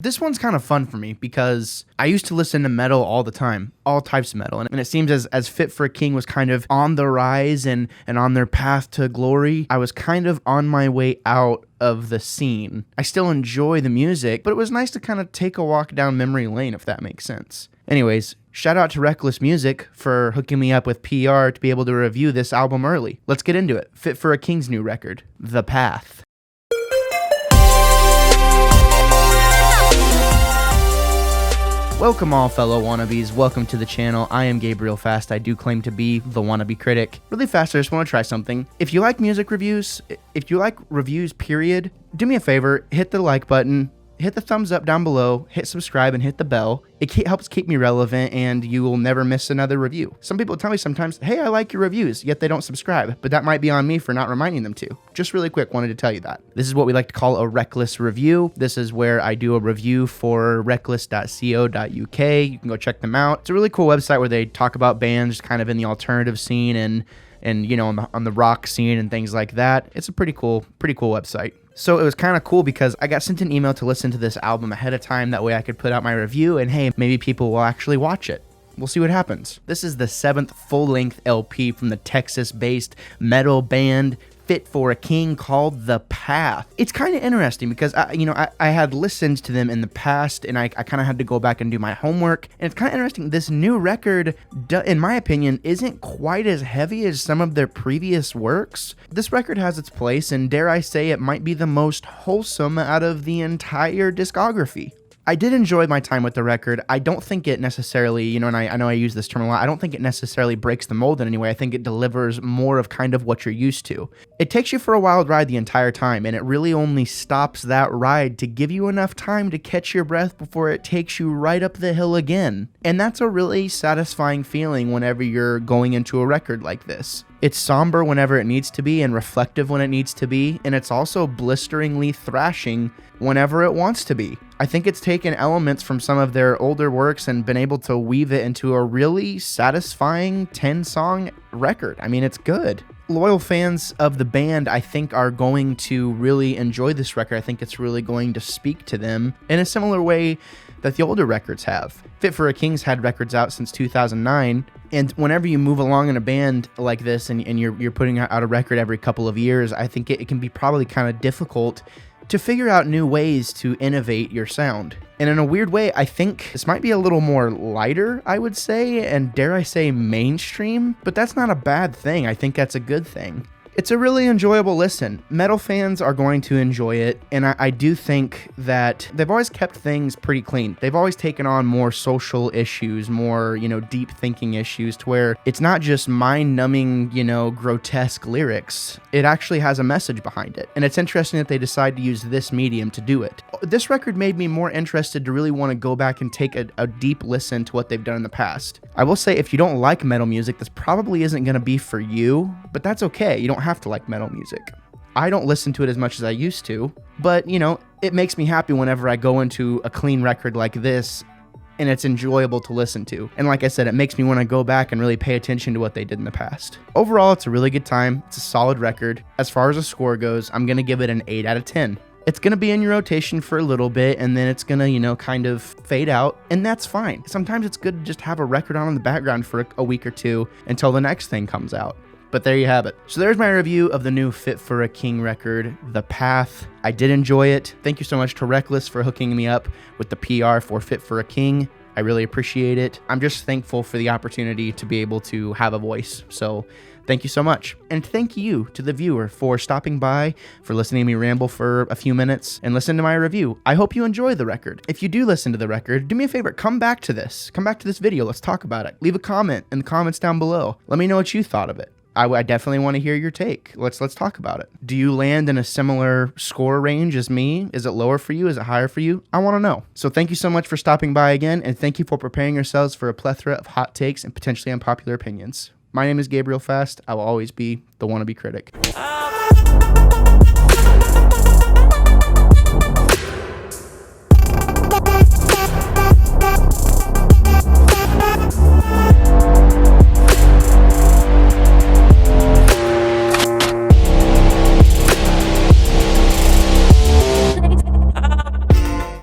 This one's kind of fun for me because I used to listen to metal all the time, all types of metal. And it seems as Fit for a King was kind of on the rise and on their path to glory, I was kind of on my way out of the scene. I still enjoy the music, but it was nice to kind of take a walk down memory lane, if that makes sense. Anyways, shout out to Reckless Music for hooking me up with PR to be able to review this album early. Let's get into it. Fit for a King's new record, The Path. Welcome all fellow wannabes, welcome to the channel. I am Gabriel Fast, I do claim to be the wannabe critic. Really fast, I just want to try something. If you like music reviews, if you like reviews period, do me a favor, hit the like button, hit the thumbs up down below, hit subscribe and hit the bell. It helps keep me relevant and you will never miss another review. Some people tell me sometimes, hey, I like your reviews, yet they don't subscribe, but that might be on me for not reminding them to. Just really quick, wanted to tell you that. This is what we like to call a Reckless review. This is where I do a review for reckless.co.uk. You can go check them out. It's a really cool website where they talk about bands kind of in the alternative scene and you know, on the rock scene and things like that. It's a pretty cool website. So it was kind of cool because I got sent an email to listen to this album ahead of time. That way I could put out my review and hey, maybe people will actually watch it. We'll see what happens. This is the 7th full-length LP from the Texas-based metal band Fit for a King called The Path. It's kind of interesting because I had listened to them in the past and I kind of had to go back and do my homework. And it's kind of interesting. This new record, in my opinion, isn't quite as heavy as some of their previous works. This record has its place and dare I say it might be the most wholesome out of the entire discography. I did enjoy my time with the record. I don't think it necessarily, and I know I use this term a lot, I don't think it necessarily breaks the mold in any way. I think it delivers more of kind of what you're used to. It takes you for a wild ride the entire time, and it really only stops that ride to give you enough time to catch your breath before it takes you right up the hill again. And that's a really satisfying feeling whenever you're going into a record like this. It's somber whenever it needs to be and reflective when it needs to be, and it's also blisteringly thrashing whenever it wants to be. I think it's taken elements from some of their older works and been able to weave it into a really satisfying 10-song record. I mean, it's good. Loyal fans of the band, I think, are going to really enjoy this record. I think it's really going to speak to them in a similar way that the older records have. Fit for a King's had records out since 2009, and whenever you move along in a band like this and you're putting out a record every couple of years, I think it can be probably kind of difficult to figure out new ways to innovate your sound. And in a weird way, I think this might be a little more lighter, I would say, and dare I say mainstream, but that's not a bad thing. I think that's a good thing. It's a really enjoyable listen. Metal fans are going to enjoy it, and I do think that they've always kept things pretty clean. They've always taken on more social issues, more, deep thinking issues to where it's not just mind-numbing, grotesque lyrics. It actually has a message behind it, and it's interesting that they decide to use this medium to do it. This record made me more interested to really want to go back and take a deep listen to what they've done in the past. I will say, if you don't like metal music, this probably isn't going to be for you, but that's okay. You don't have to like metal music. I don't listen to it as much as I used to, but it makes me happy whenever I go into a clean record like this and it's enjoyable to listen to. And like I said, it makes me want to go back and really pay attention to what they did in the past. Overall, it's a really good time. It's a solid record. As far as a score goes, I'm going to give it an 8 out of 10. It's going to be in your rotation for a little bit, and then it's going to, kind of fade out, and that's fine. Sometimes it's good to just have a record on in the background for a week or two until the next thing comes out. But there you have it. So there's my review of the new Fit for a King record, The Path. I did enjoy it. Thank you so much to Reckless for hooking me up with the PR for Fit for a King. I really appreciate it. I'm just thankful for the opportunity to be able to have a voice. So thank you so much. And thank you to the viewer for stopping by, for listening to me ramble for a few minutes and listen to my review. I hope you enjoy the record. If you do listen to the record, do me a favor, come back to this video. Let's talk about it. Leave a comment in the comments down below. Let me know what you thought of it. I definitely want to hear your take. Let's talk about it. Do you land in a similar score range as me? Is it lower for you? Is it higher for you? I want to know. So thank you so much for stopping by again, and thank you for preparing yourselves for a plethora of hot takes and potentially unpopular opinions. My name is Gabriel Fast. I will always be the wannabe critic.